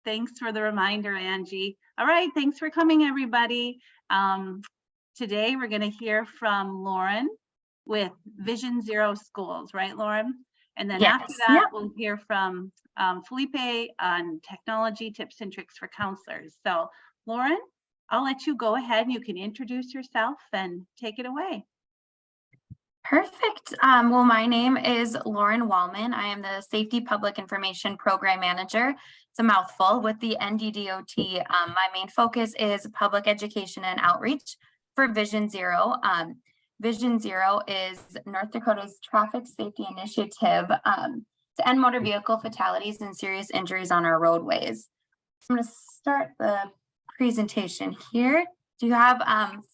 Thanks for the reminder, Angie. All right, thanks for coming, everybody. Today we're going to hear from Lauren with Vision Zero Schools, right, Lauren? And then after that, we'll hear from Felipe on technology tips and tricks for counselors. So Lauren, I'll let you go ahead and you can introduce yourself and take it away. Perfect. Well, my name is Lauren Wallman. I am the Safety Public Information Program Manager. It's a mouthful with the NDDOT. My main focus is public education and outreach for Vision Zero. Vision Zero is North Dakota's traffic safety initiative to end motor vehicle fatalities and serious injuries on our roadways. I'm going to start the presentation here. Do you have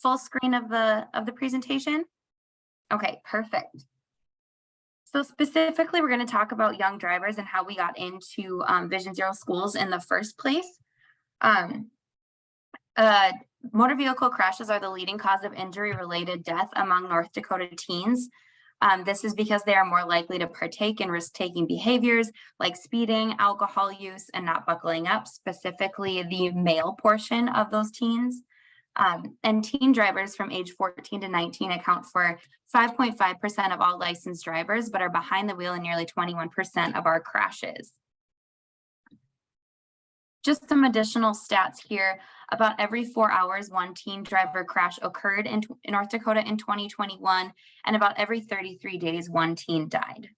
full screen of the presentation? Okay, perfect. So specifically, we're going to talk about young drivers and how we got into Vision Zero Schools in the first place. Motor vehicle crashes are the leading cause of injury-related death among North Dakota teens. This is because they are more likely to partake in risk-taking behaviors like speeding, alcohol use, and not buckling up, specifically the male portion of those teens. And teen drivers from age 14 to 19 account for 5.5% of all licensed drivers, but are behind the wheel in nearly 21% of our crashes. Just some additional stats here. About every 4 hours, one teen driver crash occurred in North Dakota in 2021, and about every 33 days, one teen died.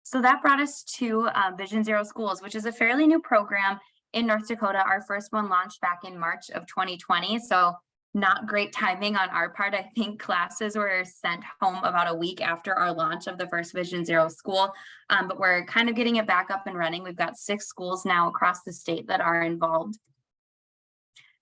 So that brought us to Vision Zero Schools, which is a fairly new program in North Dakota. Our first one launched back in March of 2020. So not great timing on our part. I think classes were sent home about a week after our launch of the first Vision Zero school, but we're kind of getting it back up and running. We've got 6 schools now across the state that are involved.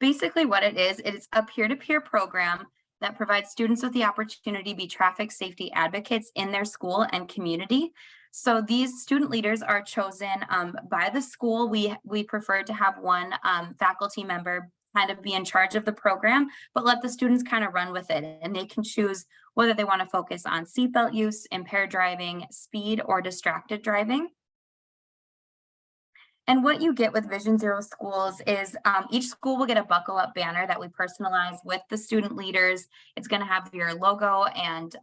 Basically what it is a peer-to-peer program that provides students with the opportunity to be traffic safety advocates in their school and community. So these student leaders are chosen by the school. We prefer to have one faculty member kind of be in charge of the program, but let the students kind of run with it, and they can choose whether they want to focus on seatbelt use, impaired driving, speed, or distracted driving. And what you get with Vision Zero Schools is each school will get a buckle up banner that we personalize with the student leaders. It's going to have your logo and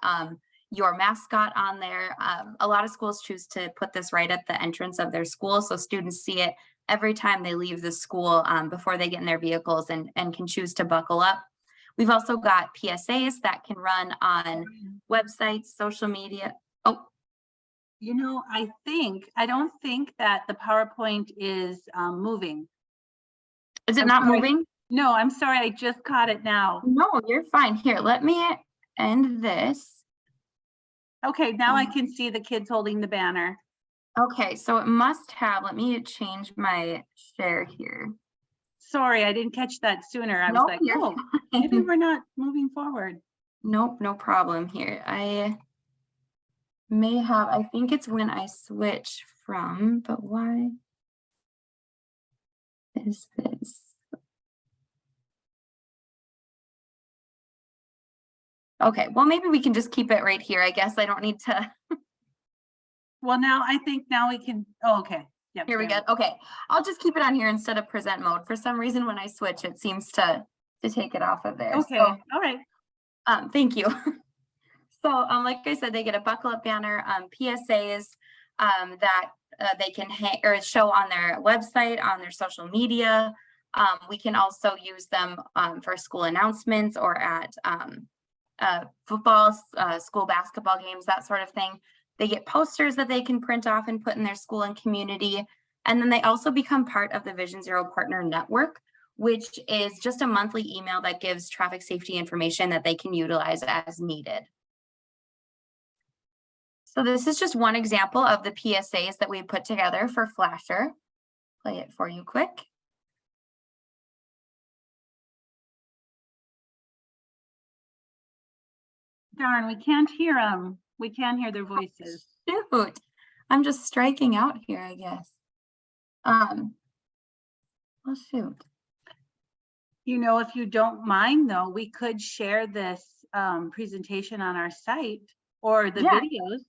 your mascot on there. A lot of schools choose to put this right at the entrance of their school, so students see it every time they leave the school before they get in their vehicles and can choose to buckle up. We've also got PSAs that can run on websites, social media. Oh, you know, I don't think that the PowerPoint is moving. Is it not moving? No, I'm sorry. I just caught it now. No, you're fine. Here, let me end this. Okay, now I can see the kids holding the banner. Okay, so it must have, let me change my share here. Sorry, I didn't catch that sooner. I was like, oh, maybe we're not moving forward. Nope, no problem here. I may have, I think it's when I switch from, but why is this? Okay, well, maybe we can just keep it right here. I guess I don't need to. Well, now I think now we can, oh, okay. Yep, here we go. Okay, I'll just keep it on here instead of present mode. For some reason, when I switch, it seems to take it off of there. Okay, so, all right. Thank you. So, like I said, they get a buckle up banner, PSAs that they can hang or show on their website, on their social media. We can also use them for school announcements or at football, school basketball games, that sort of thing. They get posters that they can print off and put in their school and community. And then they also become part of the Vision Zero Partner Network, which is just a monthly email that gives traffic safety information that they can utilize as needed. So this is just one example of the PSAs that we put together for Flasher. Play it for you quick. Darn, we can't hear them. We can't hear their voices. Shoot, I'm just striking out here, I guess. Well, shoot. You know, if you don't mind, though, we could share this presentation on our site or the videos.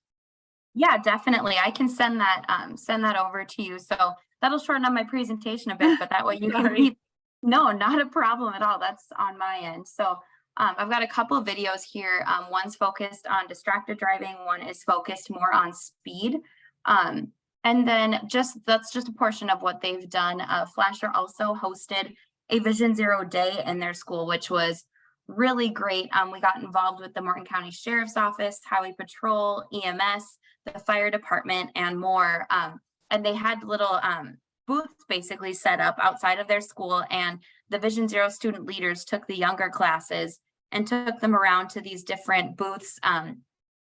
Yeah, definitely. I can send that over to you. So that'll shorten up my presentation a bit, but that way you can Sorry. read. No, not a problem at all. That's on my end. So I've got a couple of videos here. One's focused on distracted driving. One is focused more on speed. And then that's just a portion of what they've done. Flasher also hosted a Vision Zero Day in their school, which was really great. We got involved with the Morton County Sheriff's Office, Highway Patrol, EMS, the fire department, and more. And they had little booths basically set up outside of their school, and the Vision Zero student leaders took the younger classes and took them around to these different booths,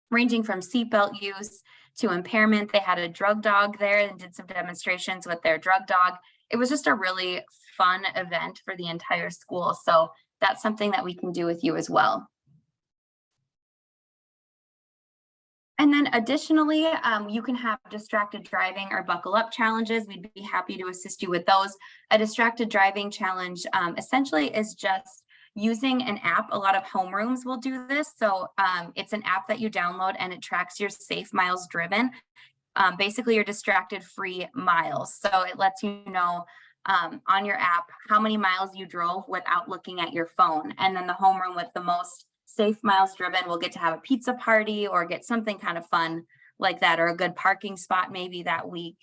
ranging from seatbelt use to impairment. They had a drug dog there and did some demonstrations with their drug dog. It was just a really fun event for the entire school. So that's something that we can do with you as well. And then additionally, you can have distracted driving or buckle up challenges. We'd be happy to assist you with those. A distracted driving challenge essentially is just using an app. A lot of homerooms will do this. So it's an app that you download and it tracks your safe miles driven, basically your distracted free miles. So it lets you know on your app how many miles you drove without looking at your phone. And then the homeroom with the most safe miles driven will get to have a pizza party or get something kind of fun like that, or a good parking spot maybe that week.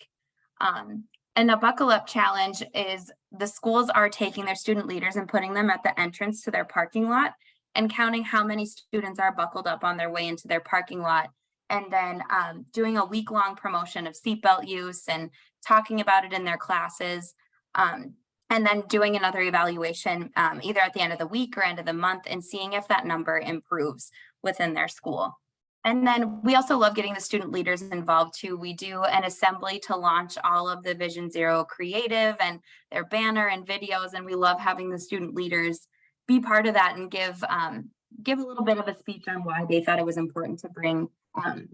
And the buckle up challenge is the schools are taking their student leaders and putting them at the entrance to their parking lot and counting how many students are buckled up on their way into their parking lot. And then doing a week-long promotion of seatbelt use and talking about it in their classes. And then doing another evaluation either at the end of the week or end of the month and seeing if that number improves within their school. And then we also love getting the student leaders involved too. We do an assembly to launch all of the Vision Zero creative and their banner and videos. And we love having the student leaders be part of that and give a little bit of a speech on why they thought it was important to bring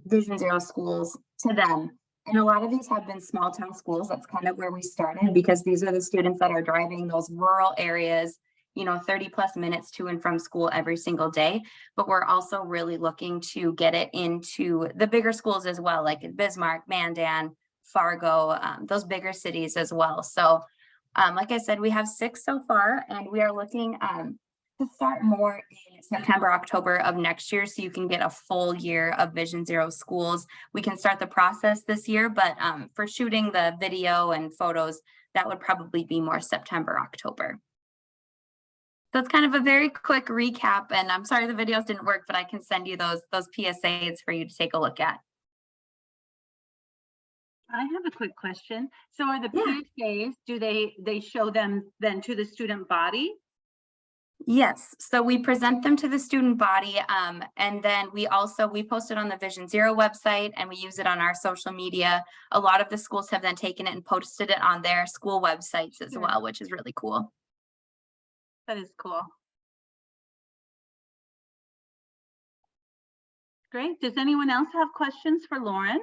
Vision Zero schools to them. And a lot of these have been small town schools. That's kind of where we started, because these are the students that are driving those rural areas, 30 plus minutes to and from school every single day. But we're also really looking to get it into the bigger schools as well, like in Bismarck, Mandan, Fargo, those bigger cities as well. So like I said, we have 6 so far, and we are looking to start more in September, October of next year, so you can get a full year of Vision Zero schools. We can start the process this year, but for shooting the video and photos, that would probably be more September, October. So it's kind of a very quick recap, and I'm sorry the videos didn't work, but I can send you those PSAs for you to take a look at. I have a quick question. So are the PSAs, do they show them then to the student body? Yes, so we present them to the student body, and then we post it on the Vision Zero website, and we use it on our social media. A lot of the schools have then taken it and posted it on their school websites as well, which is really cool. That is cool. Great. Does anyone else have questions for Lauren?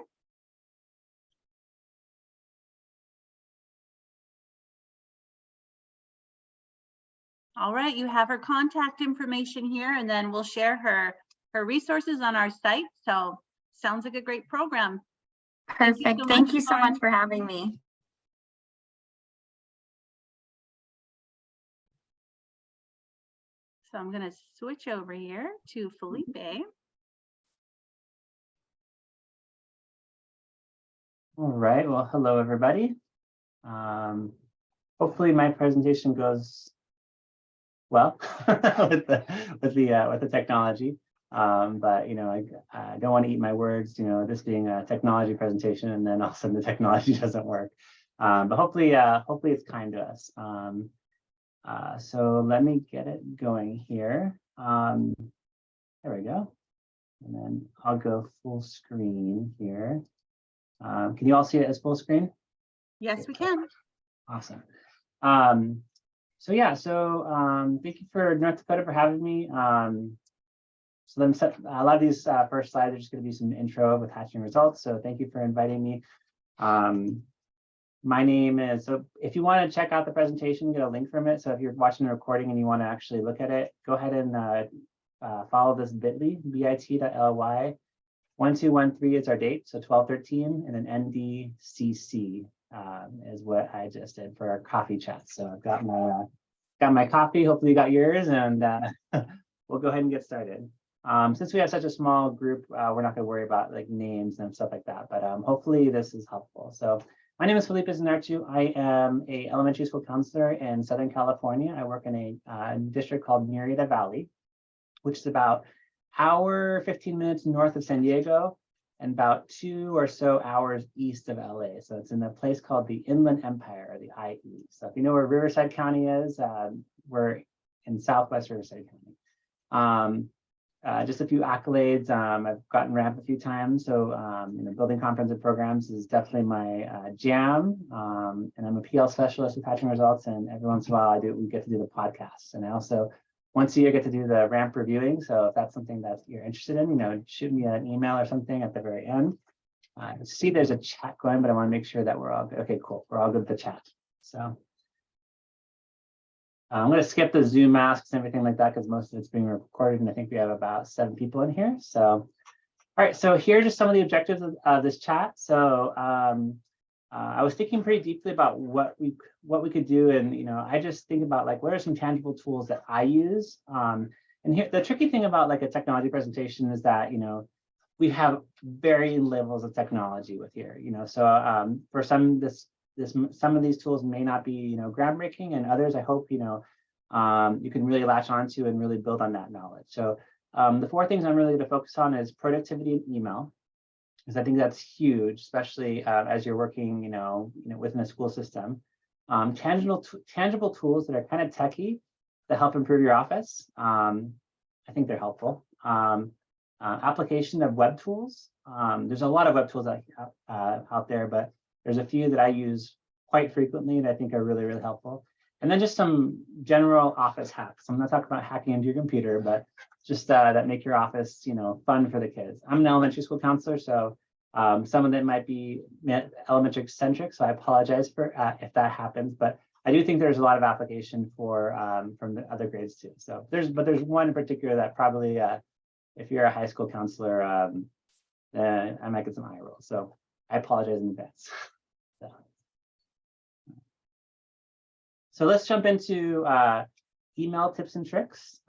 All right, you have her contact information here, and then we'll share her resources on our site. So sounds like a great program. Perfect. Thank you so much for having me. So I'm going to switch over here to Felipe. All right. Well, hello, everybody. Hopefully my presentation goes well with the technology. But I don't want to eat my words. This being a technology presentation, and then all of a sudden the technology doesn't work. But hopefully it's kind to us. So let me get it going here. There we go. And then I'll go full screen here. Can you all see it as full screen? Yes, we can. Awesome. So thank you for North Dakota for having me. So let me set a lot of these first slides are just going to be some intro with hatching results. So thank you for inviting me. My name is, so if you want to check out the presentation, get a link from it. So if you're watching the recording and you want to actually look at it, go ahead and follow this bit.ly, bit.ly. 1213 is our date, so 1213, and then NDCC is what I just did for our coffee chat. So I've got my coffee. Hopefully you got yours, and we'll go ahead and get started. Since we have such a small group, we're not going to worry about like names and stuff like that. But hopefully this is helpful. So my name is Felipe Zanartu. I am a elementary school counselor in Southern California. I work in a district called Murrieta Valley, which is about hour 15 minutes north of San Diego and about 2 or so hours east of LA. So it's in a place called the Inland Empire, or the IE. So if you know where Riverside County is, we're in Southwest Riverside County. Just a few accolades. I've gotten RAMP a few times. So building comprehensive programs is definitely my jam. And I'm a PL specialist with Patching Results. And every once in a while we get to do the podcasts. And I also once a year get to do the RAMP reviewing. So if that's something that you're interested in, shoot me an email or something at the very end. See there's a chat going, but I want to make sure that we're all good. Okay, cool. We're all good with the chat. So I'm going to skip the Zoom masks and everything like that because most of it's being recorded, and I think we have about 7 people in here. So, all right. So here are just some of the objectives of this chat. So I was thinking pretty deeply about what we could do, and I just think about like what are some tangible tools that I use. And here the tricky thing about like a technology presentation is that we have varying levels of technology with here. So for some some of these tools may not be groundbreaking, and others I hope you can really latch onto and really build on that knowledge. So the 4 things I'm really going to focus on is productivity and email, because I think that's huge, especially as you're working within a school system. Tangible tools that are kind of techy that help improve your office. I think they're helpful. Application of web tools. There's a lot of web tools out there, but there's a few that I use quite frequently that I think are really, really helpful. And then just some general office hacks. I'm not talking about hacking into your computer, but just that make your office, fun for the kids. I'm an elementary school counselor, so some of them might be elementary centric. So I apologize for if that happens, but I do think there's a lot of application for from the other grades too. So there's one in particular that probably, if you're a high school counselor, I might get some eye rolls. So I apologize in advance. So let's jump into email tips and tricks.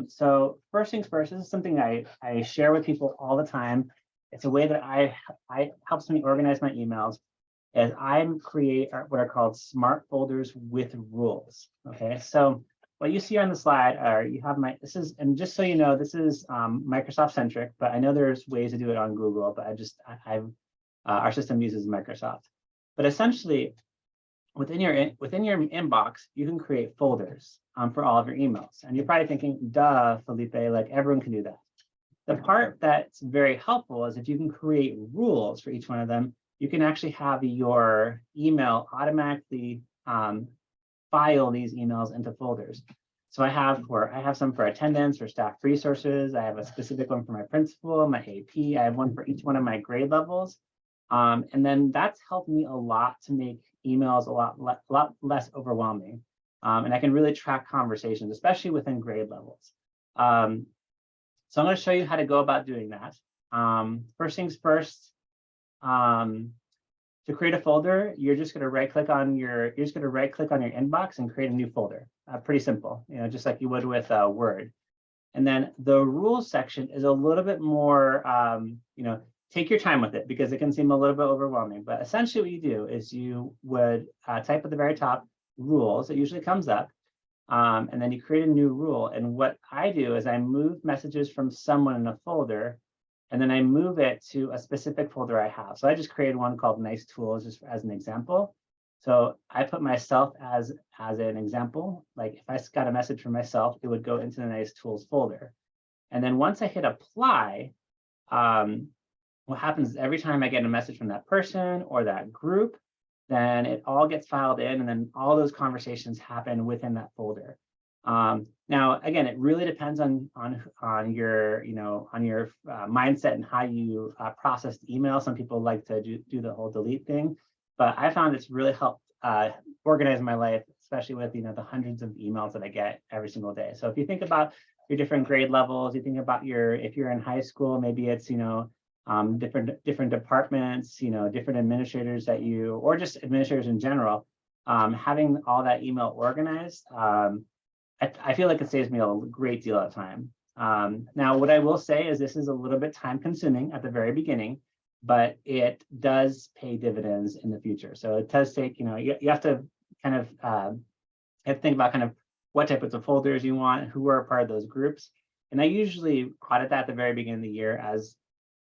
So first things first, this is something I share with people all the time. It's a way that I helps me organize my emails, as I create what are called smart folders with rules. Okay, so what you see on the slide are and just so you know, this is Microsoft centric, but I know there's ways to do it on Google, but our system uses Microsoft. But essentially, within your inbox, you can create folders for all of your emails. And you're probably thinking, duh, Felipe, like everyone can do that. The part that's very helpful is if you can create rules for each one of them, you can actually have your email automatically file these emails into folders. So I have some for attendance, for staff resources. I have a specific one for my principal, my AP. I have one for each one of my grade levels. And then that's helped me a lot to make emails a lot less overwhelming. And I can really track conversations, especially within grade levels. So I'm going to show you how to go about doing that. First things first, to create a folder, you're just going to right click on your inbox and create a new folder. Pretty simple, just like you would with Word. And then the rules section is a little bit more, take your time with it because it can seem a little bit overwhelming. But essentially what you do is you would type at the very top rules. It usually comes up. And then you create a new rule. And what I do is I move messages from someone in a folder, and then I move it to a specific folder I have. So I just created one called Nice Tools just as an example. So I put myself as an example. Like if I got a message from myself, it would go into the Nice Tools folder. And then once I hit apply, what happens is every time I get a message from that person or that group, then it all gets filed in, and then all those conversations happen within that folder. Now, again, it really depends on your mindset and how you process email. Some people like to do the whole delete thing, but I found it's really helped organize my life, especially with the hundreds of emails that I get every single day. So if you think about your different grade levels, you think about if you're in high school, maybe it's different departments, you know, different administrators that you, or just administrators in general, having all that email organized, I feel like it saves me a great deal of time. Now, what I will say is this is a little bit time consuming at the very beginning, but it does pay dividends in the future. So it does take, you know, you have to kind of have to think about kind of what types of folders you want, who are a part of those groups. And I usually audit that at the very beginning of the year as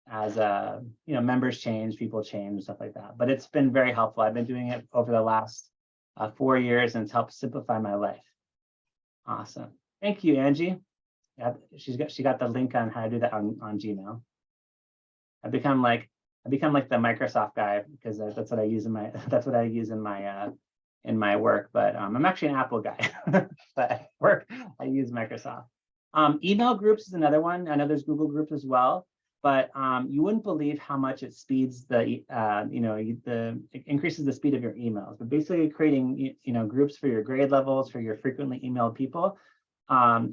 you know, members change, people change, stuff like that. But it's been very helpful. I've been doing it over the last 4 years, and it's helped simplify my life. Awesome. Thank you, Angie. Yeah, she got the link on how to do that on Gmail. I've become like the Microsoft guy because that's what I use in my in my work. But I'm actually an Apple guy, but at work I use Microsoft. Email groups is another one. I know there's Google groups as well, but you wouldn't believe how much it speeds it increases the speed of your emails. But basically creating groups for your grade levels, for your frequently emailed people.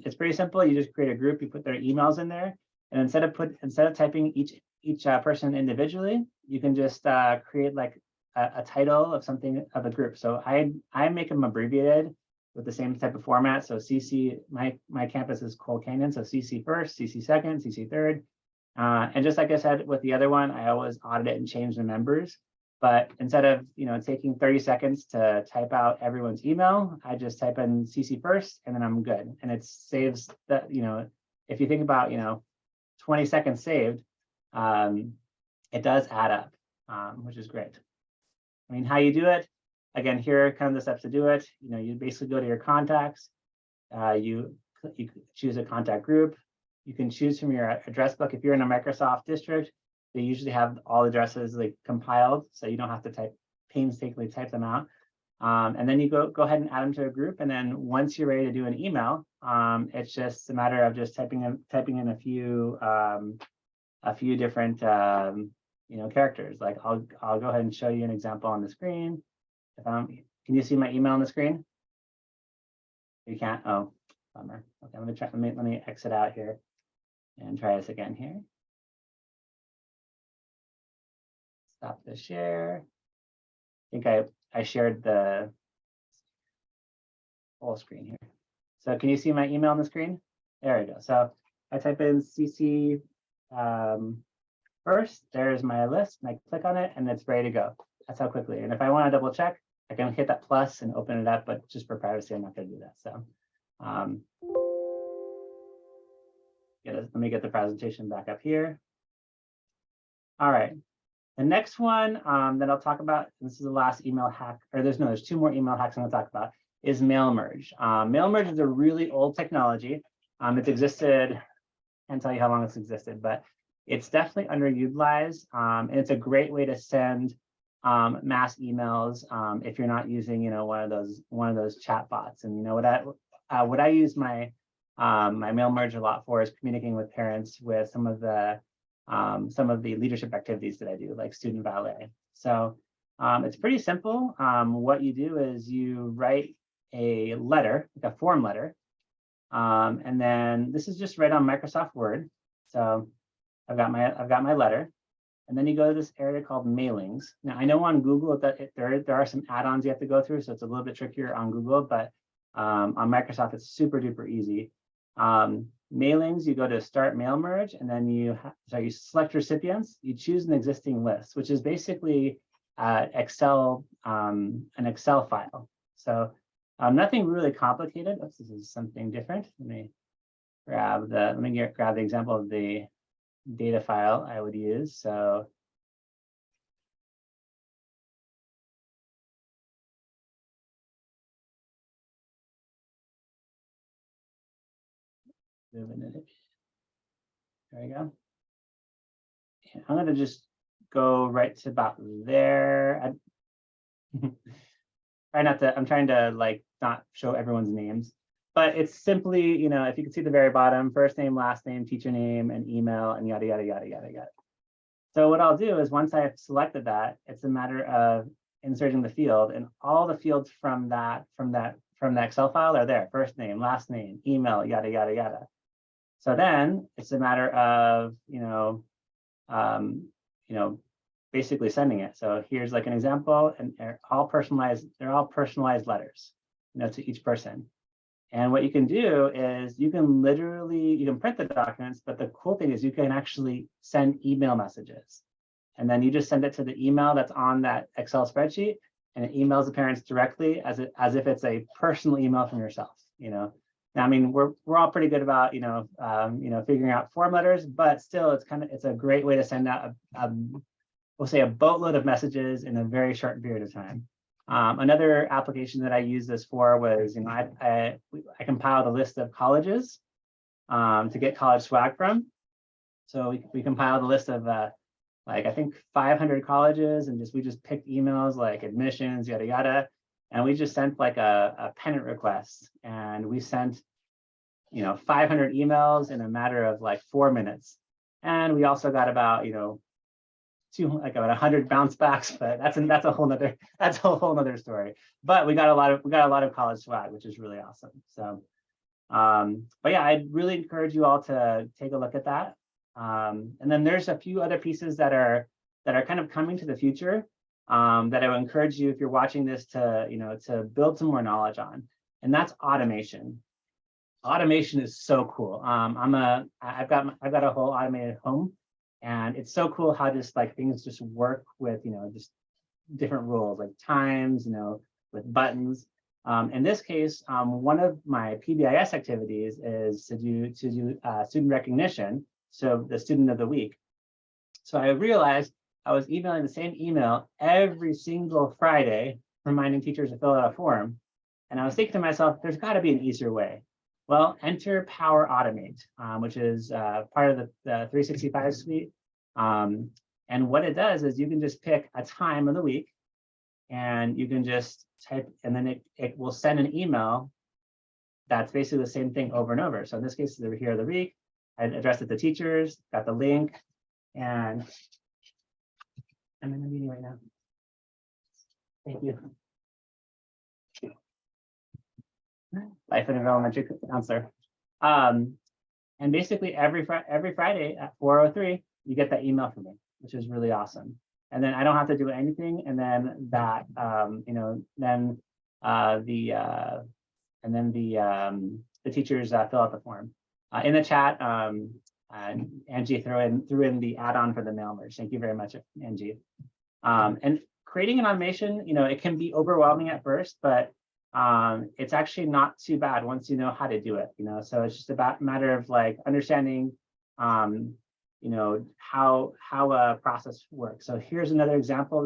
It's pretty simple. You just create a group, you put their emails in there, and instead of typing each person individually, you can just create like a title of something of a group. So I make them abbreviated with the same type of format. So CC, my campus is Cold Canyon, so CC first, CC second, CC third. And just like I said with the other one, I always audit it and change the members. But instead of taking 30 seconds to type out everyone's email, I just type in CC first, and then I'm good. And it saves that, if you think about 20 seconds saved, it does add up, which is great. I mean, how you do it, again, here are kind of the steps to do it. You basically go to your contacts, you choose a contact group. You can choose from your address book. If you're in a Microsoft district, they usually have all addresses like compiled, so you don't have to painstakingly type them out. And then you go ahead and add them to a group. And then once you're ready to do an email, it's just a matter of just typing in a few different characters. Like I'll go ahead and show you an example on the screen. Can you see my email on the screen? You can't. Oh, bummer. Okay, let me try. Let me exit out here and try this again here. Stop the share. I think I shared the whole screen here. So can you see my email on the screen? There we go. So I type in CC first. There's my list, and I click on it, and it's ready to go. That's how quickly. And if I want to double check, I can hit that plus and open it up, but just for privacy, I'm not going to do that. So let me get the presentation back up here. All right. The next one that I'll talk about, this is the last email hack, or there's 2 more email hacks I'm going to talk about, is mail merge. Mail merge is a really old technology. It's existed, can't tell you how long it's existed, but it's definitely underutilized. And it's a great way to send mass emails if you're not using, one of those chat bots. And what I use my mail merge a lot for is communicating with parents with some of the leadership activities that I do, like student valet. So it's pretty simple. What you do is you write a letter, like a form letter, and then this is just right on Microsoft Word. So I've got my letter, and then you go to this area called mailings. Now I know on Google that there are some add-ons you have to go through, so it's a little bit trickier on Google, but on Microsoft it's super duper easy. Mailings, you go to start mail merge, and then you select recipients. You choose an existing list, which is basically an Excel file. So nothing really complicated. Oops, this is something different. Let me grab the example of the data file I would use. So moving it. There we go. And I'm going to just go right to about there. I'm trying to not show everyone's names, but it's simply, if you can see the very bottom, first name, last name, teacher name, and email, and yada, yada, yada, yada, yada. So what I'll do is once I've selected that, it's a matter of inserting the field, and all the fields from the Excel file are there. First name, last name, email, yada, yada, yada. So then it's a matter of, you know, basically sending it. So here's like an example, and they're all personalized letters, you know, to each person. And what you can do is you can print the documents, but the cool thing is you can actually send email messages. And then you just send it to the email that's on that Excel spreadsheet, and it emails the parents directly as if it's a personal email from yourself, you know. Now, I mean, we're all pretty good about, figuring out form letters, but still it's a great way to send out we'll say a boatload of messages in a very short period of time. Another application that I used this for was, I compiled a list of colleges to get college swag from. So we compiled a list of I think 500 colleges, and we just picked emails like admissions, yada yada, and we just sent like a pennant request, and we sent 500 emails in a matter of like 4 minutes, and we also got about about 100 bounce backs, but that's a whole nother story. But we got a lot of college swag, which is really awesome. So, but yeah, I'd really encourage you all to take a look at that. And then there's a few other pieces that are kind of coming to the future that I would encourage you, if you're watching this, to build some more knowledge on, and that's automation. Automation is so cool. I've got a whole automated home. And it's so cool how just like things just work with, just different rules like times, with buttons. In this case, one of my PBIS activities is to do student recognition. So the student of the week. So I realized I was emailing the same email every single Friday, reminding teachers to fill out a form. And I was thinking to myself, there's got to be an easier way. Well, enter Power Automate, which is part of the 365 suite. And what it does is you can just pick a time of the week, and you can just type, and then it will send an email that's basically the same thing over and over. So in this case, over here of the week, I addressed it to teachers, got the link, and I'm in a meeting right now. Thank you. Life and Elementary Counselor. And basically every Friday at 4:03, you get that email from me, which is really awesome. And then I don't have to do anything. And then that, the teachers fill out the form. In the chat, Angie threw in the add-on for the mail merge. Thank you very much, Angie. And creating an automation, it can be overwhelming at first, but it's actually not too bad once you know how to do it. So it's just a matter of like understanding, how a process works. So here's another example.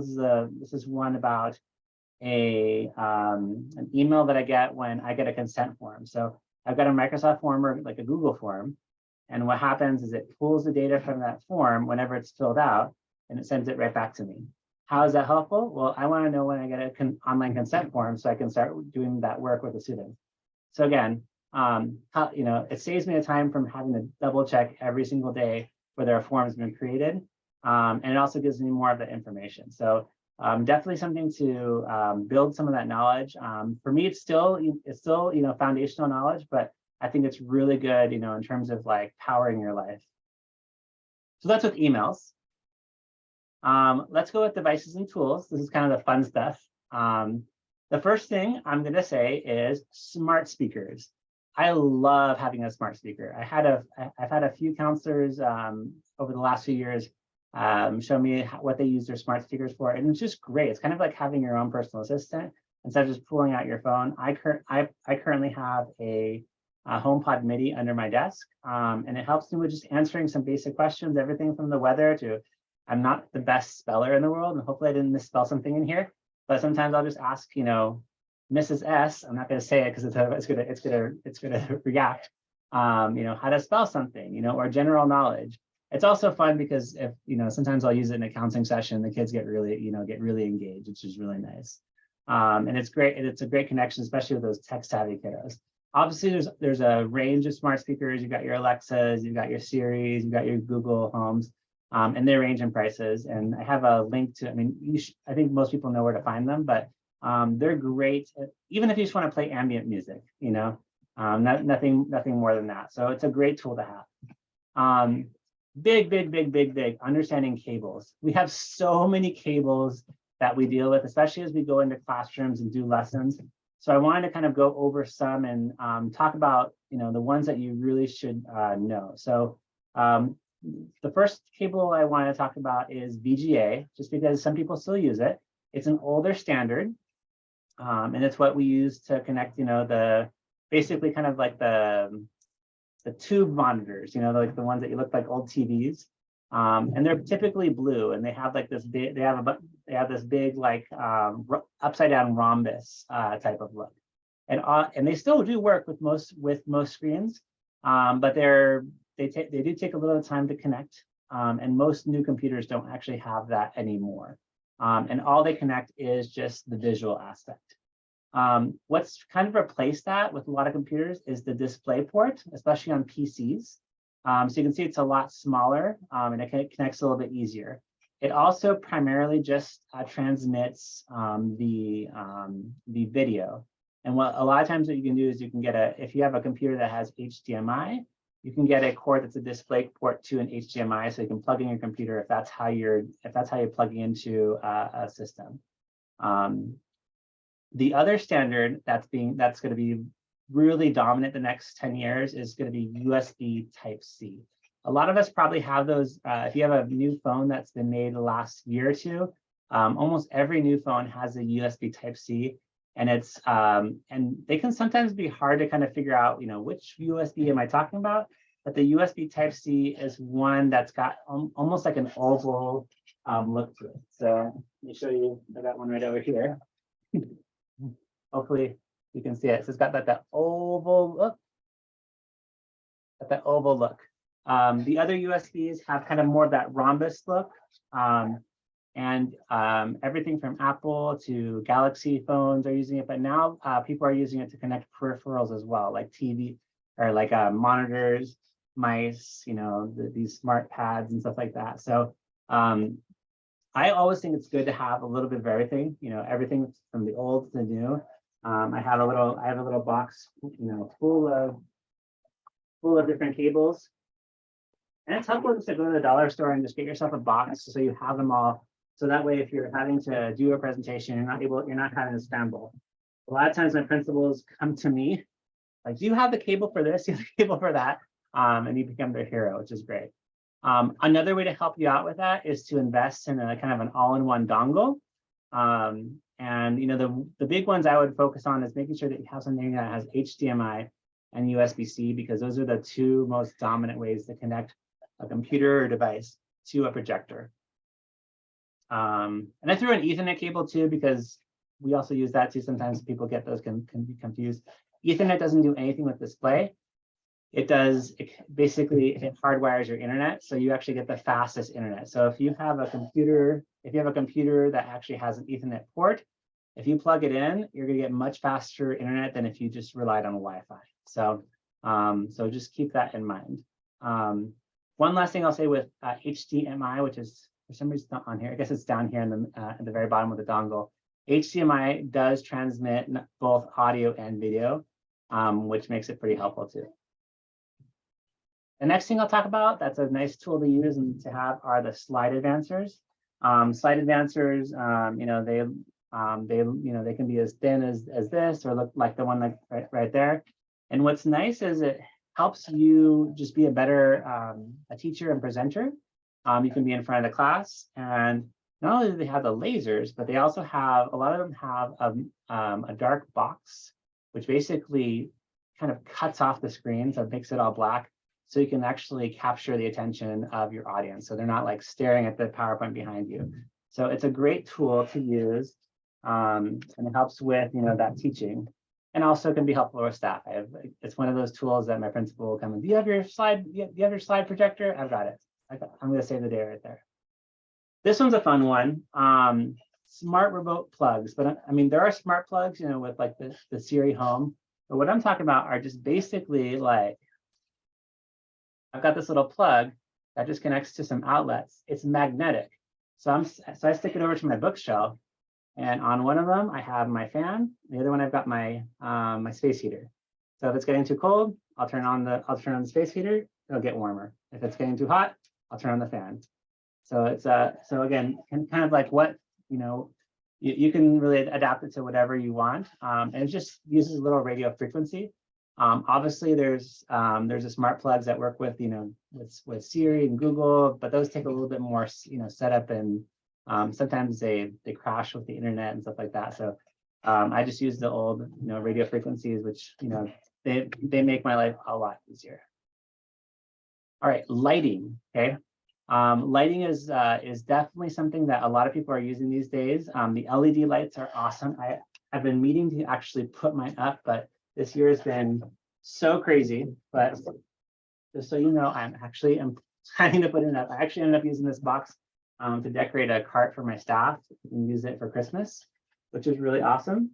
This is one about an email that I get when I get a consent form. So I've got a Microsoft form or like a Google form. And what happens is it pulls the data from that form whenever it's filled out, and it sends it right back to me. How is that helpful? Well, I want to know when I get an online consent form so I can start doing that work with the student. So again, it saves me the time from having to double check every single day whether a form has been created. And it also gives me more of the information. So definitely something to build some of that knowledge. For me, it's still foundational knowledge, but I think it's really good, in terms of like powering your life. So that's with emails. Let's go with devices and tools. This is kind of the fun stuff. The first thing I'm going to say is smart speakers. I love having a smart speaker. I've had a few counselors over the last few years show me what they use their smart speakers for, and it's just great. It's kind of like having your own personal assistant instead of just pulling out your phone. I currently have a HomePod Mini under my desk, and it helps me with just answering some basic questions, everything from the weather to, I'm not the best speller in the world, and hopefully I didn't misspell something in here, but sometimes I'll just ask, Mrs. S, I'm not going to say it because it's gonna react, how to spell something, or general knowledge. It's also fun because if, sometimes I'll use it in a counseling session, the kids get really engaged, which is really nice. And it's great. And it's a great connection, especially with those tech savvy kiddos. Obviously, there's a range of smart speakers. You've got your Alexas, you've got your Siris, you've got your Google Homes, and they range in prices. And I have a link to, I think most people know where to find them, but they're great. Even if you just want to play ambient music, nothing more than that. So it's a great tool to have. big, understanding cables. We have so many cables that we deal with, especially as we go into classrooms and do lessons. So I wanted to kind of go over some and talk about, the ones that you really should know. So the first cable I want to talk about is VGA, just because some people still use it. It's an older standard, and it's what we use to connect, basically kind of like the tube monitors, like the ones that you look like old TVs. And they're typically blue, and they have like this big, they have this big like upside down rhombus type of look, and they still do work with most screens, but they do take a little time to connect, and most new computers don't actually have that anymore, and all they connect is just the visual aspect. What's kind of replaced that with a lot of computers is the display port, especially on PCs. So you can see it's a lot smaller, and it connects a little bit easier. It also primarily just transmits the video. And what a lot of times what you can do is you can get if you have a computer that has HDMI, you can get a cord that's a display port to an HDMI, so you can plug in your computer if that's how you're plugging into a system. The other standard that's going to be really dominant the next 10 years is going to be USB Type-C. A lot of us probably have those. If you have a new phone that's been made the last year or two, almost every new phone has a USB Type-C, and and they can sometimes be hard to kind of figure out, which USB am I talking about? But the USB Type-C is one that's got almost like an oval look to it. So let me show you. I got one right over here. Hopefully you can see it. So it's got that oval look. The other USBs have kind of more of that rhombus look. And everything from Apple to Galaxy phones are using it, but now people are using it to connect peripherals as well, like TV or like monitors, mice, these smart pads and stuff like that. So I always think it's good to have a little bit of everything, everything from the old to the new. I have a little box, full of different cables. And it's helpful just to go to the dollar store and just get yourself a box so you have them all. So that way, if you're having to do a presentation, you're not having to scramble. A lot of times my principals come to me, like, do you have the cable for this? Do you have the cable for that? And you become their hero, which is great. Another way to help you out with that is to invest in a kind of an all-in-one dongle. And the big ones I would focus on is making sure that you have something that has HDMI and USB-C, because those are the two most dominant ways to connect a computer or device to a projector. And I threw an Ethernet cable too, because we also use that too. Sometimes people get those can be confused. Ethernet doesn't do anything with display. It basically hardwires your internet, so you actually get the fastest internet. So if you have a computer that actually has an Ethernet port, if you plug it in, you're going to get much faster internet than if you just relied on Wi-Fi. So just keep that in mind. One last thing I'll say with HDMI, which is for some reason not on here. I guess it's down here at the very bottom of the dongle. HDMI does transmit both audio and video, which makes it pretty helpful too. The next thing I'll talk about that's a nice tool to use and to have are the slide advancers. Slide advancers, they can be as thin as this, or look like the one right there. And what's nice is it helps you just be a better a teacher and presenter. You can be in front of the class, and not only do they have the lasers, but they also have, a lot of them have a dark box, which basically kind of cuts off the screen, so it makes it all black. So you can actually capture the attention of your audience. So they're not like staring at the PowerPoint behind you. So it's a great tool to use, and it helps with that teaching, and also can be helpful with staff. It's one of those tools that my principal will come and, do you have your slide projector? I've got it. I'm going to save the day right there. This one's a fun one. Smart remote plugs, but I mean there are smart plugs, with like the Siri Home. But what I'm talking about are just basically like, I've got this little plug that just connects to some outlets. It's magnetic. So I stick it over to my bookshelf, and on one of them I have my fan. The other one I've got my my space heater. So if it's getting too cold, I'll turn on the space heater. It'll get warmer. If it's getting too hot, I'll turn on the fan. So it's so again, kind of like what, you know, you can really adapt it to whatever you want. And it just uses a little radio frequency. Obviously there's the smart plugs that work with, you know, with Siri and Google, but those take a little bit more, you know, setup, and sometimes they crash with the internet and stuff like that. So I just use the old, you know, radio frequencies, which, you know, they make my life a lot easier. All right, lighting, okay. Lighting is definitely something that a lot of people are using these days. The LED lights are awesome. I've been meaning to actually put mine up, but this year has been so crazy. But just so you know, I'm planning to put it up. I actually ended up using this box to decorate a cart for my staff and use it for Christmas, which is really awesome.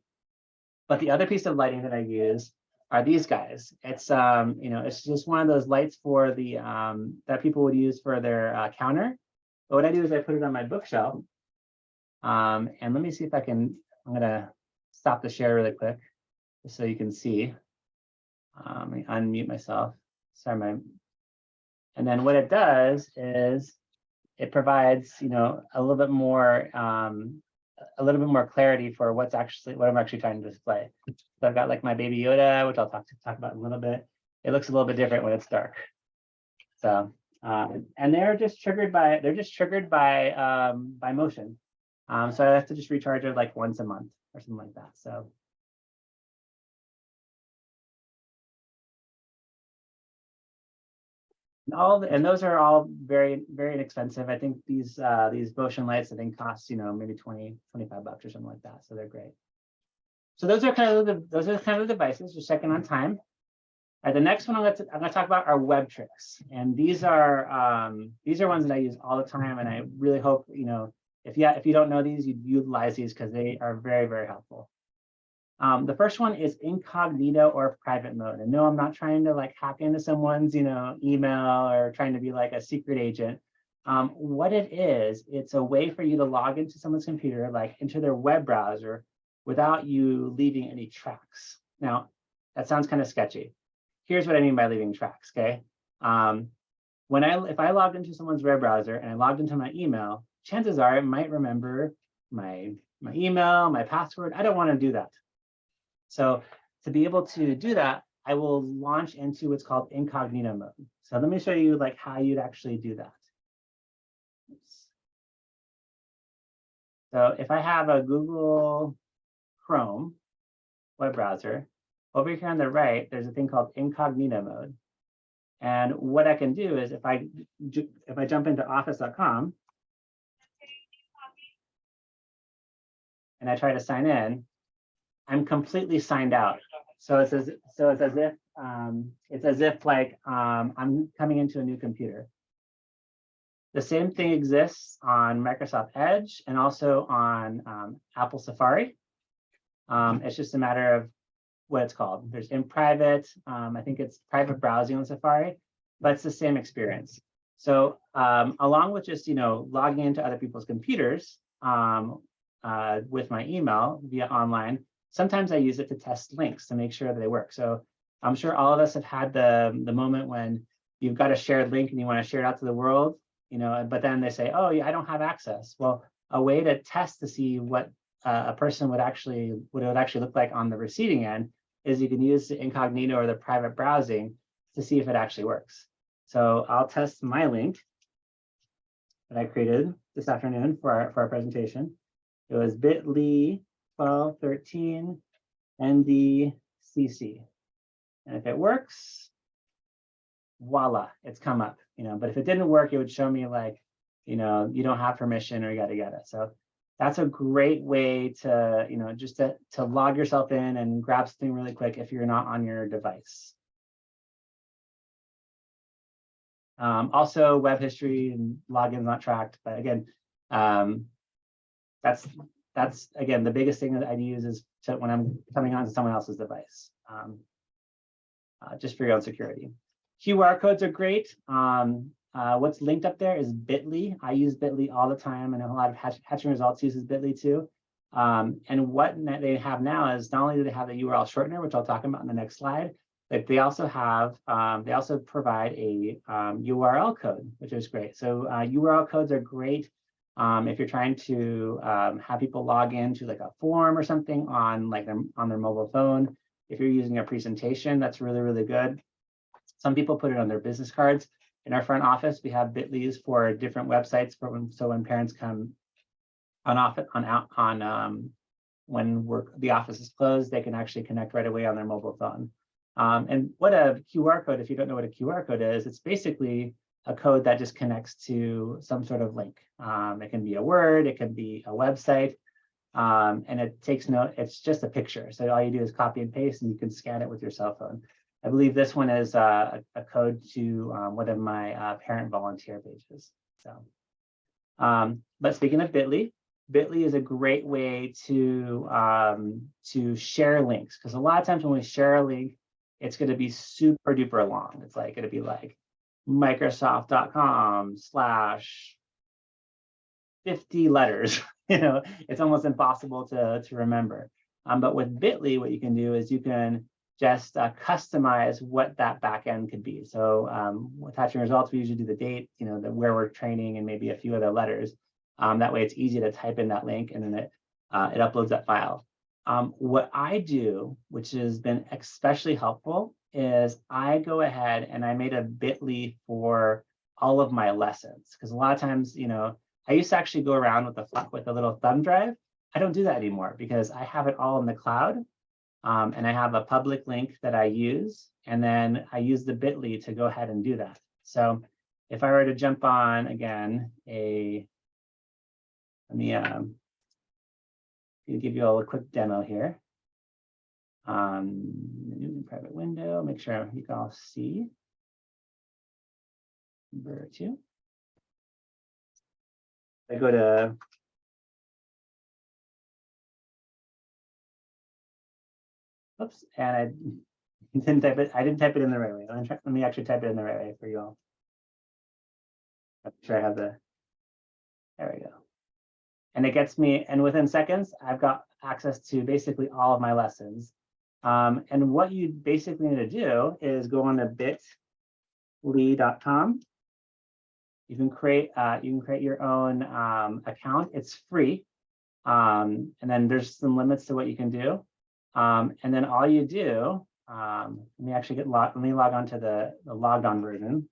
But the other piece of lighting that I use are these guys. It's you know, it's just one of those lights for the that people would use for their counter. But what I do is I put it on my bookshelf. And let me see if I can. I'm gonna stop the share really quick, just so you can see. Let me unmute myself. Sorry, and then what it does is it provides, you know, a little bit more clarity for what I'm actually trying to display. So I've got like my baby Yoda, which I'll talk about in a little bit. It looks a little bit different when it's dark. So and they're just triggered by motion. So I have to just recharge it like once a month or something like that. So and those are all very, very inexpensive. I think these motion lights, I think, cost, you know, maybe 20, 25 bucks or something like that. So they're great. So those are kind of the devices. Just checking on time. All right, the next one I'm gonna talk about are web tricks, and these are ones that I use all the time, and I really hope, you know, if you don't know these, you utilize these because they are very, very helpful. The first one is incognito or private mode. And no, I'm not trying to like hack into someone's, you know, email or trying to be like a secret agent. What it is, it's a way for you to log into someone's computer, like into their web browser, without you leaving any tracks. Now, that sounds kind of sketchy. Here's what I mean by leaving tracks, okay? If I logged into someone's web browser and I logged into my email, chances are it might remember my email, my password. I don't want to do that. So to be able to do that, I will launch into what's called incognito mode. So let me show you like how you'd actually do that. Oops. So if I have a Google Chrome web browser, over here on the right, there's a thing called incognito mode. And what I can do is if I jump into office.com and I try to sign in, I'm completely signed out. So it's as if like I'm coming into a new computer. The same thing exists on Microsoft Edge and also on Apple Safari. It's just a matter of what it's called. There's in private, I think it's private browsing on Safari, but it's the same experience. So along with just, you know, logging into other people's computers with my email via online, sometimes I use it to test links to make sure that they work. So I'm sure all of us have had the moment when you've got a shared link and you want to share it out to the world, you know, but then they say, oh, yeah, I don't have access. Well, a way to test to see what a person would actually look like on the receiving end is you can use the incognito or the private browsing to see if it actually works. So I'll test my link that I created this afternoon for our presentation. It was bit.ly 1213 NDCC. And if it works, voila, it's come up, you know, but if it didn't work, it would show me like, you know, you don't have permission or yada yada. So that's a great way to, you know, just to log yourself in and grab something really quick if you're not on your device. Also, web history and logins not tracked, but again, that's again the biggest thing that I use is when I'm coming onto someone else's device, just for your own security. QR codes are great. What's linked up there is bit.ly. I use bit.ly all the time, and a lot of Hatching Results uses bit.ly too. And what they have now is not only do they have the URL shortener, which I'll talk about in the next slide, But they also have, they also provide a URL code, which is great. So URL codes are great if you're trying to have people log into like a form or something on like on their mobile phone. If you're using a presentation, that's really, really good. Some people put it on their business cards. In our front office, we have bit.lys for different websites for so when parents come when the office is closed, they can actually connect right away on their mobile phone. And what a QR code, if you don't know what a QR code is, it's basically a code that just connects to some sort of link. It can be a word, it can be a website, and it takes note, it's just a picture. So all you do is copy and paste and you can scan it with your cell phone. I believe this one is a code to one of my parent volunteer pages. So, but speaking of Bitly, Bitly is a great way to share links, because a lot of times when we share a link, it's going to be super duper long. It's like going to be like Microsoft.com/50 letters. You know, it's almost impossible to remember. But with Bitly, what you can do is you can just customize what that backend could be. So attaching results, we usually do the date, you know, where we're training and maybe a few other letters. That way it's easy to type in that link and then it uploads that file. What I do, which has been especially helpful, is I go ahead and I made a Bitly for all of my lessons. Because a lot of times, you know, I used to actually go around with a little thumb drive. I don't do that anymore because I have it all in the cloud. And I have a public link that I use, and then I use the Bitly to go ahead and do that. So if I were to jump on again, let me give you all a quick demo here. New private window, make sure you can all see. Number 2. I go to oops, and I didn't type it. I didn't type it in the right way. Let me actually type it in the right way for you all. I'm sure I have the. There we go. And it gets me, and within seconds, I've got access to basically all of my lessons. And what you basically need to do is go on to bit.ly.com. You can create your own account. It's free, and then there's some limits to what you can do. And then all you do, let me actually let me log on to the logged on version.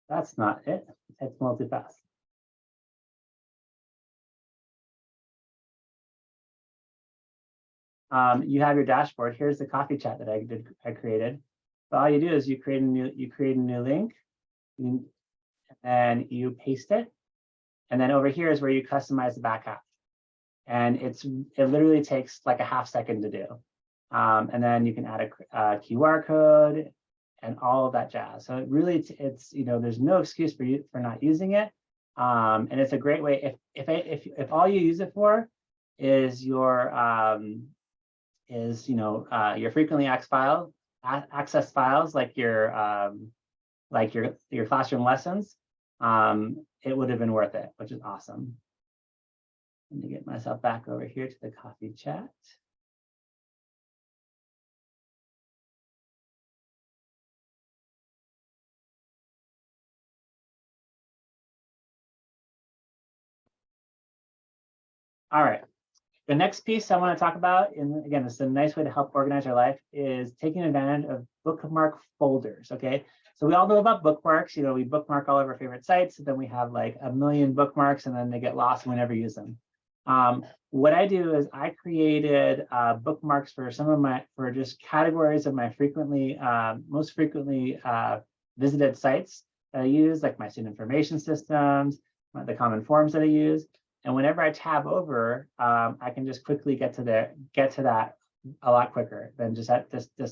That's not it. It's multi-pass. You have your dashboard. Here's the coffee chat that I created. So all you do is you create a new link, and you paste it. And then over here is where you customize the back half. And it literally takes like a half second to do. And then you can add a QR code and all of that jazz. So it really, it's, you know, there's no excuse for you for not using it. And it's a great way if all you use it for is your frequently accessed files like your classroom lessons, it would have been worth it, which is awesome. Let me get myself back over here to the coffee chat. All right. The next piece I want to talk about, and again, it's a nice way to help organize our life, is taking advantage of bookmark folders. Okay, so we all know about bookmarks. You know, we bookmark all of our favorite sites, and then we have like a million bookmarks, and then they get lost and we never use them. What I do is I created bookmarks for for just categories of my most frequently visited sites that I use, like my student information systems, the common forms that I use. And whenever I tab over, I can just quickly get to that a lot quicker than just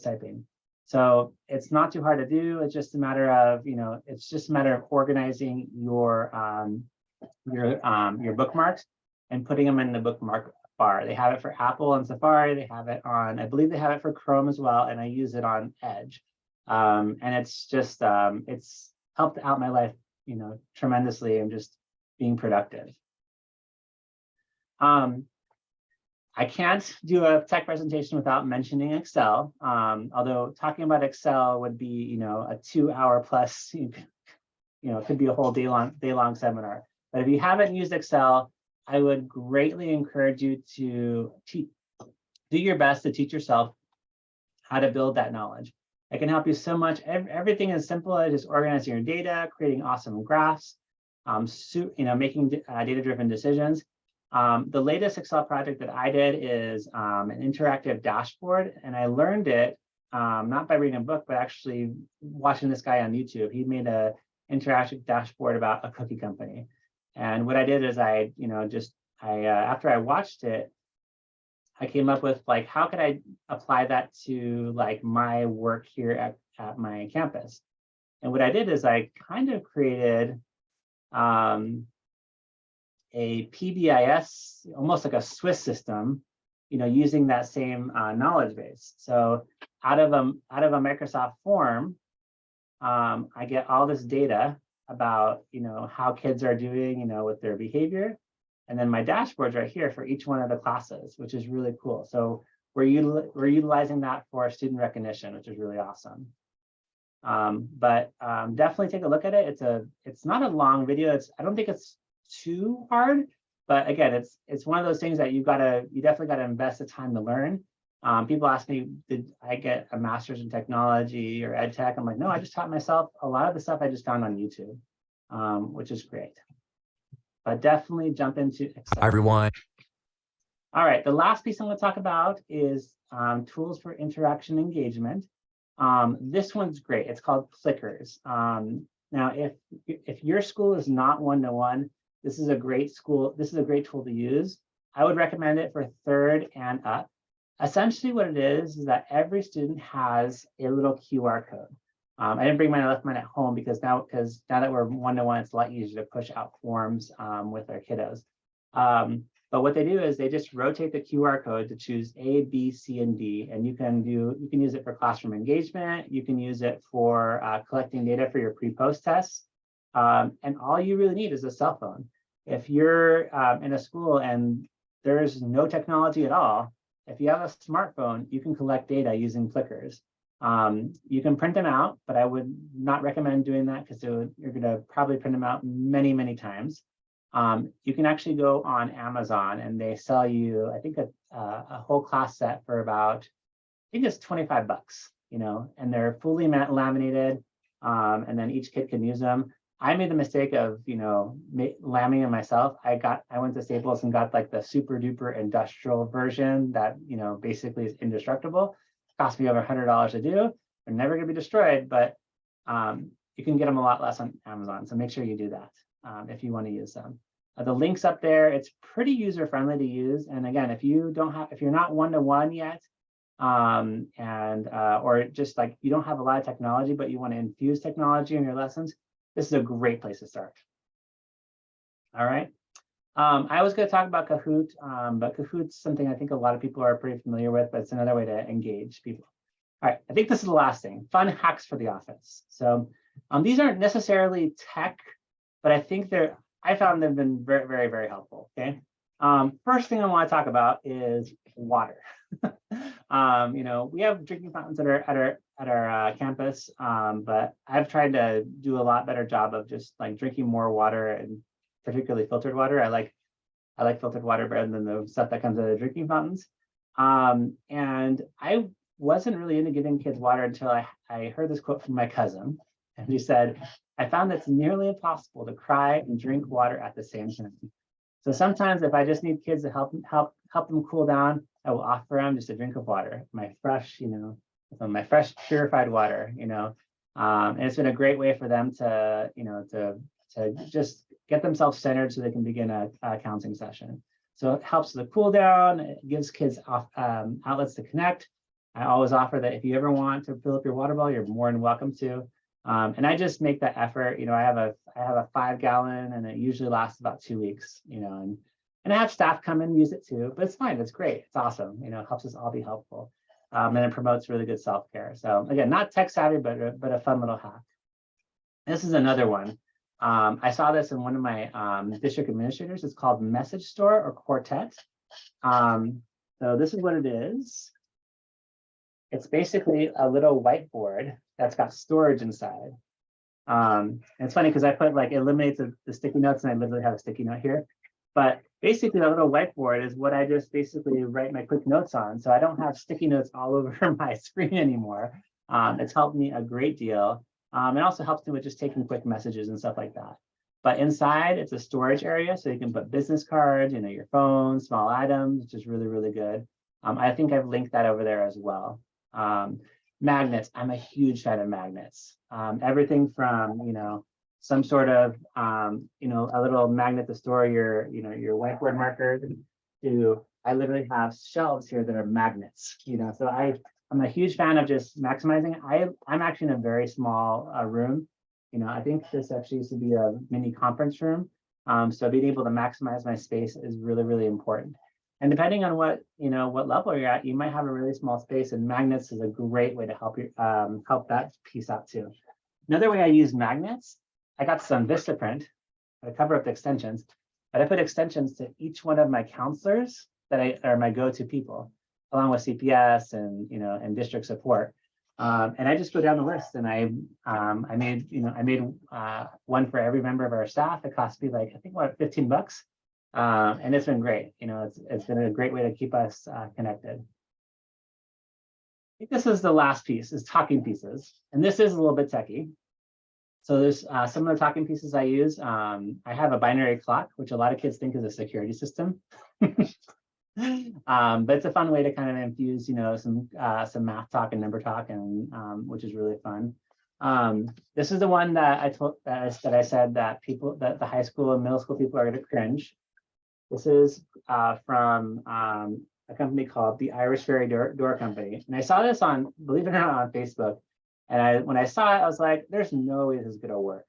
typing. So it's not too hard to do. It's just a matter of, you know, it's just a matter of organizing your bookmarks and putting them in the bookmark bar. They have it for Apple and Safari. They have it on, I believe they have it for Chrome as well, and I use it on Edge. And it's just it's helped out my life, you know, tremendously, and just being productive. I can't do a tech presentation without mentioning Excel. Although talking about Excel would be, you know, a 2-hour plus, you know, it could be a whole day long seminar. But if you haven't used Excel, I would greatly encourage you to do your best to teach yourself how to build that knowledge. It can help you so much. Everything is simple as just organizing your data, creating awesome graphs, you know, making data-driven decisions. The latest Excel project that I did is an interactive dashboard, and I learned it not by reading a book, but actually watching this guy on YouTube. He made an interactive dashboard about a cookie company. And what I did is after I watched it, I came up with like, how could I apply that to like my work here at my campus? And what I did is I kind of created a PBIS, almost like a Swiss system, you know, using that same knowledge base. So out of a Microsoft form, I get all this data about, you know, how kids are doing, you know, with their behavior. And then my dashboard's right here for each one of the classes, which is really cool. So we're utilizing that for student recognition, which is really awesome. Definitely take a look at it. It's not a long video. I don't think it's too hard, but again, it's one of those things that you definitely gotta invest the time to learn. People ask me, did I get a master's in technology or ed tech? I'm like, no, I just taught myself. A lot of the stuff I just found on YouTube, which is great. But definitely jump into Excel. Hi, everyone. All right, the last piece I'm going to talk about is tools for interaction engagement. This one's great. It's called Clickers. Now, if your school is not one-to-one, this is a great tool to use. I would recommend it for 3rd and up. Essentially, what it is that every student has a little QR code. I didn't bring mine. I left mine at home because now that we're one-to-one, it's a lot easier to push out forms with our kiddos. But what they do is they just rotate the QR code to choose A, B, C, and D, and you can use it for classroom engagement. You can use it for collecting data for your pre-post tests, and all you really need is a cell phone. If you're in a school and there's no technology at all, if you have a smartphone, you can collect data using Clickers. You can print them out, but I would not recommend doing that because you're going to probably print them out many, many times. You can actually go on Amazon and they sell you, I think, a whole class set for about, I think it's $25, you know, and they're fully laminated, and then each kid can use them. I made the mistake of, you know, laminating them myself. I went to Staples and got like the super duper industrial version that, you know, basically is indestructible. Cost me over $100 to do. They're never going to be destroyed, but you can get them a lot less on Amazon. So make sure you do that if you want to use them. The link's up there. It's pretty user friendly to use. And again, if you're not one-to-one yet, or just like you don't have a lot of technology, but you want to infuse technology in your lessons, this is a great place to start. All right. I was going to talk about Kahoot, but Kahoot's something I think a lot of people are pretty familiar with, but it's another way to engage people. All right, I think this is the last thing, fun hacks for the office. So these aren't necessarily tech, but I found they've been very, very, very helpful, okay? First thing I want to talk about is water. You know, we have drinking fountains at our campus, but I've tried to do a lot better job of just like drinking more water, and particularly filtered water. I like filtered water better than the stuff that comes out of the drinking fountains. And I wasn't really into giving kids water until I heard this quote from my cousin, and he said, "I found it's nearly impossible to cry and drink water at the same time." So sometimes if I just need kids to help them cool down, I will offer them just a drink of water, my fresh, my fresh purified water, and it's been a great way for them to, to just get themselves centered so they can begin a counseling session. So it helps the cool down. It gives kids outlets to connect. I always offer that if you ever want to fill up your water bottle, you're more than welcome to. And I just make that effort. I have a 5 gallon, and it usually lasts about 2 weeks. And I have staff come and use it too. But it's fine. It's great. It's awesome. It helps us all be helpful, and it promotes really good self-care. So again, not tech savvy, but a fun little hack. This is another one. I saw this in one of my district administrators. It's called Message Store or Quartet. So this is what it is. It's basically a little whiteboard that's got storage inside. And it's funny because I put like eliminates the sticky notes, and I literally have a sticky note here. But basically, a little whiteboard is what I just basically write my quick notes on. So I don't have sticky notes all over my screen anymore. It's helped me a great deal. It also helps me with just taking quick messages and stuff like that. But inside, it's a storage area, so you can put business cards, your phone, small items, which is really, really good. I think I've linked that over there as well. Magnets, I'm a huge fan of magnets. Everything from, some sort of, a little magnet to store your whiteboard marker to, I literally have shelves here that are magnets, so I'm a huge fan of just maximizing. I'm actually in a very small room. I think this actually used to be a mini conference room. So being able to maximize my space is really, really important. And depending on what level you're at, you might have a really small space, and magnets is a great way to help you help that piece out too. Another way I use magnets, I got some Vistaprint. I cover up the extensions, but I put extensions to each one of my counselors that are my go-to people, along with CPS and district support. And I just go down the list, and I made one for every member of our staff. It cost me like, I think, what, $15. And it's been great. It's been a great way to keep us connected. I think this is the last piece, is talking pieces. And this is a little bit techie. So there's some of the talking pieces I use. I have a binary clock, which a lot of kids think is a security system. But it's a fun way to kind of infuse, some math talk and number talk, and which is really fun. This is the one that I said that the high school and middle school people are going to cringe. This is from a company called the Irish Ferry Door Company, and I saw this on, believe it or not, on Facebook. And when I saw it, I was like, "There's no way this is going to work."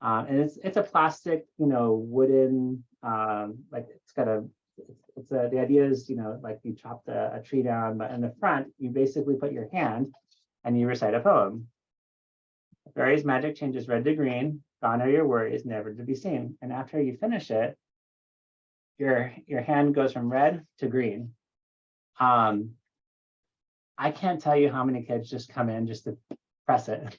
And it's a plastic, wooden, like it's got a. The idea is, like you chopped a tree down, but in the front, you basically put your hand and you recite a poem. Fairy's magic changes red to green, gone are your worries, never to be seen. And after you finish it, your hand goes from red to green. I can't tell you how many kids just come in just to press it. It's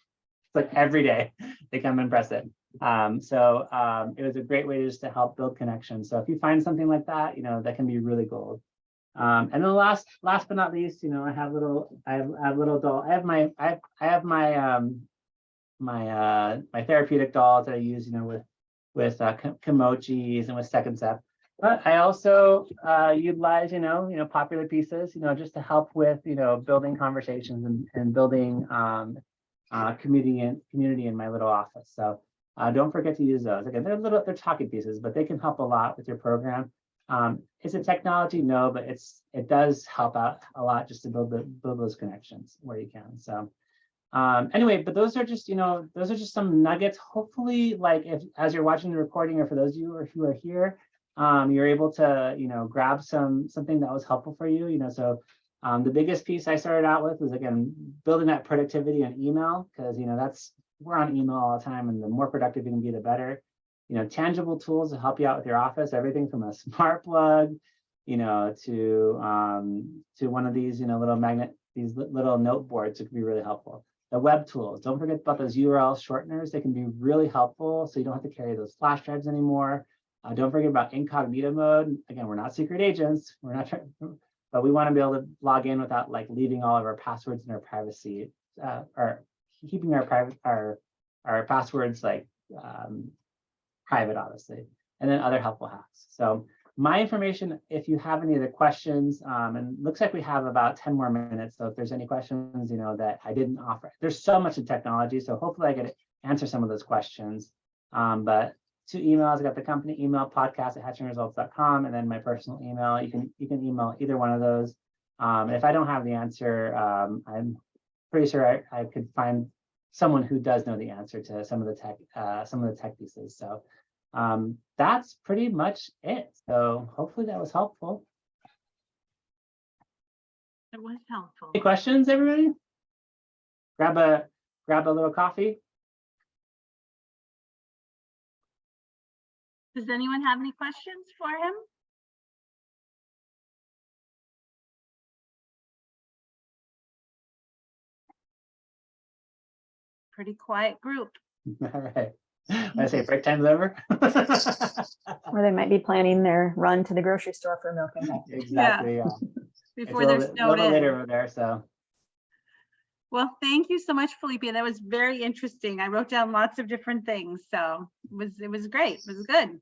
like every day they come and press it. So it was a great way just to help build connections. So if you find something like that, that can be really gold. And then last but not least, I have little doll. I have my therapeutic dolls that I use, with Kimochis and with Second Step. But I also utilize, popular pieces, just to help with, building conversations and building community in my little office. So don't forget to use those. Again, they're talking pieces, but they can help a lot with your program. Is it technology? No, but it does help out a lot just to build those connections where you can. So anyway, but those are just some nuggets. Hopefully, like as you're watching the recording, or for those of you who are here, you're able to grab something that was helpful for you. So the biggest piece I started out with was, again, building that productivity in email, because we're on email all the time, and the more productive you can be, the better. Tangible tools to help you out with your office, everything from a smart plug, to one of these, little magnet, these little note boards that can be really helpful. The web tools, don't forget about those URL shorteners. They can be really helpful, so you don't have to carry those flash drives anymore. Don't forget about incognito mode. Again, we're not secret agents. We're not trying, but we want to be able to log in without like leaving all of our passwords and our privacy, or keeping our passwords like private, obviously, and then other helpful hacks. So my information, if you have any other questions, and looks like we have about 10 more minutes. So if there's any questions, that I didn't offer, there's so much in technology. So hopefully I could answer some of those questions. But 2 emails, I got the company email, podcast@hatchingresults.com, and then my personal email. You can email either one of those. If I don't have the answer, I'm pretty sure I could find someone who does know the answer to some of the tech pieces. So that's pretty much it. So hopefully that was helpful. It was helpful. Any questions, everybody? Grab a little coffee. Does anyone have any questions for him? pretty quiet group. All right. I say break time's over. Or they might be planning their run to the grocery store for milk and eggs. Exactly, yeah. It's Before a they're little snowed bit later in. over there, so. Well, thank you so much, Felipe. That was very interesting. I wrote down lots of different things, so it was great. It was good.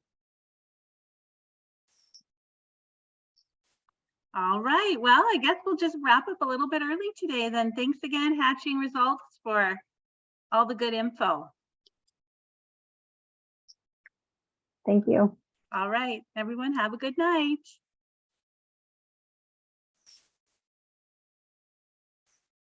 All right, well, I guess we'll just wrap up a little bit early today then. Thanks again, Hatching Results, for all the good info. Thank you. All right, everyone, have a good night.